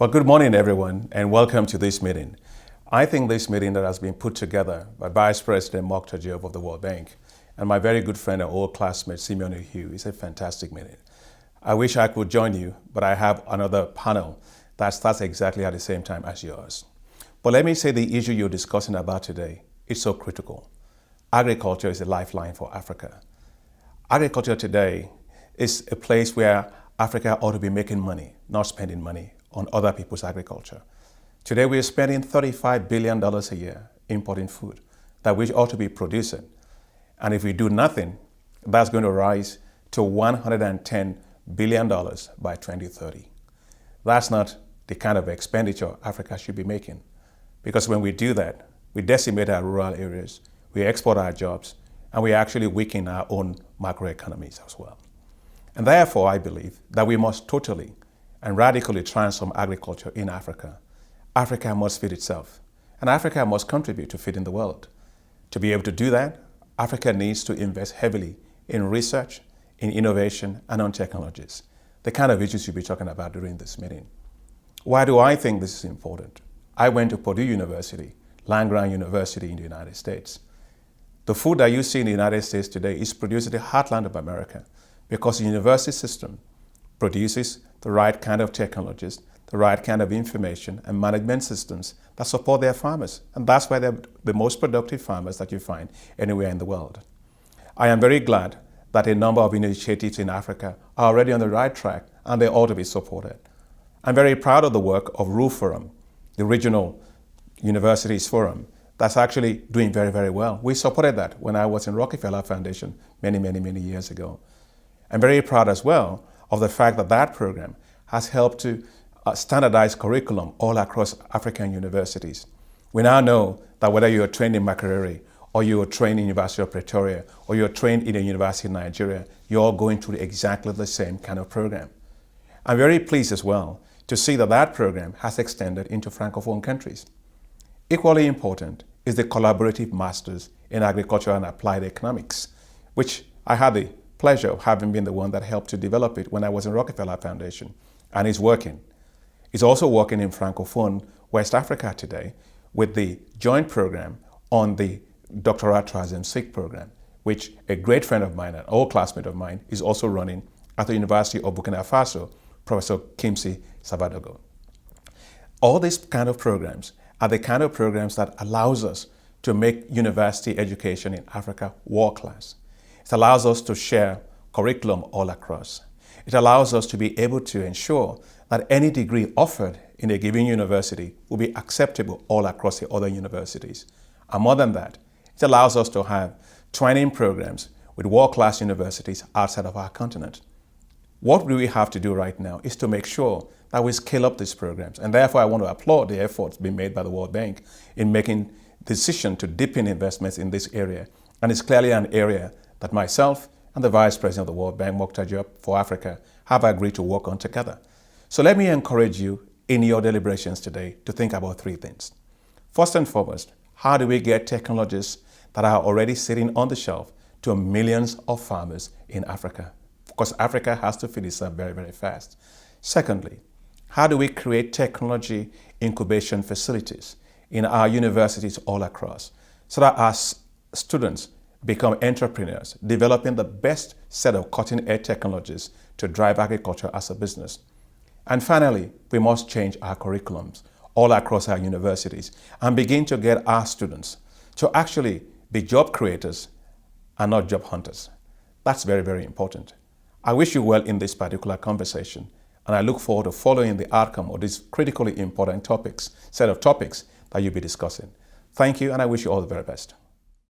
Well, good morning, everyone, and welcome to this meeting. I think this meeting that has been put together by Vice President A of the World Bank and my very good friend and old classmate, Simeon Hugh, is a fantastic meeting. I wish I could join you, but I have another panel that starts exactly at the same time as yours. But let me say the issue you're discussing about today is so critical. Agriculture is a lifeline for Africa. Agriculture today is a place where Africa ought to be making money, not spending money on other people's agriculture. Today we are spending $35 billion a year importing food that we ought to be producing. And if we do nothing, that's going to rise to $110 billion by 2030. That's not the kind of expenditure Africa should be making. Because when we do that, we decimate our rural areas, we export our jobs, and we actually weaken our own macroeconomies as well. And therefore, I believe that we must totally and radically transform agriculture in Africa. Africa must feed itself, and Africa must contribute to feeding the world. To be able to do that, Africa needs to invest heavily in research, in innovation, and on technologies, the kind of issues you'll be talking about during this meeting. Why do I think this is important? I went to Purdue University, land-grant university in the United States. The food that you see in the United States today is produced in the heartland of America because the university system produces the right kind of technologies, the right kind of information and management systems that support their farmers. And that's why they're the most productive farmers that you find anywhere in the world. I am very glad that a number of initiatives in Africa are already on the right track and they ought to be supported. I'm very proud of the work of RU Forum, the regional universities forum, that's actually doing very, very well. We supported that when I was in Rockefeller Foundation many years ago. I'm very proud as well of the fact that that program has helped to standardize curriculum all across African universities. We now know that whether you're trained in Makerere, or you're trained in University of Pretoria, or you're trained in a university in Nigeria, you're all going through exactly the same kind of program. I'm very pleased as well to see that that program has extended into Francophone countries. Equally important is the collaborative masters in agriculture and applied economics, which I had the pleasure of having been the one that helped to develop it when I was in Rockefeller Foundation, and it's working. It's also working in Francophone West Africa today with the joint program on the Doctoral Troisième Cycle program, which a great friend of mine, an old classmate of mine, is also running at the University of Burkina Faso, Professor Kimsi Savadogo. All these kind of programs are the kind of programs that allows us to make university education in Africa world-class. It allows us to share curriculum all across. It allows us to be able to ensure that any degree offered in a given university will be acceptable all across the other universities. And more than that, it allows us to have training programs with world-class universities outside of our continent. What we have to do right now is to make sure that we scale up these programs. And therefore, I want to applaud the efforts being made by the World Bank in making the decision to deepen investments in this area. And it's clearly an area that myself and the Vice President of the World Bank, for Africa, have agreed to work on together. So let me encourage you in your deliberations today to think about three things. First and foremost, how do we get technologies that are already sitting on the shelf to millions of farmers in Africa? Because Africa has to feed itself very, very fast. Secondly, how do we create technology incubation facilities in our universities all across so that our students become entrepreneurs, developing the best set of cutting-edge technologies to drive agriculture as a business. And finally, we must change our curriculums all across our universities and begin to get our students to actually be job creators and not job hunters. That's very, very important. I wish you well in this particular conversation, and I look forward to following the outcome of these critically important set of topics that you'll be discussing. Thank you, and I wish you all the very best.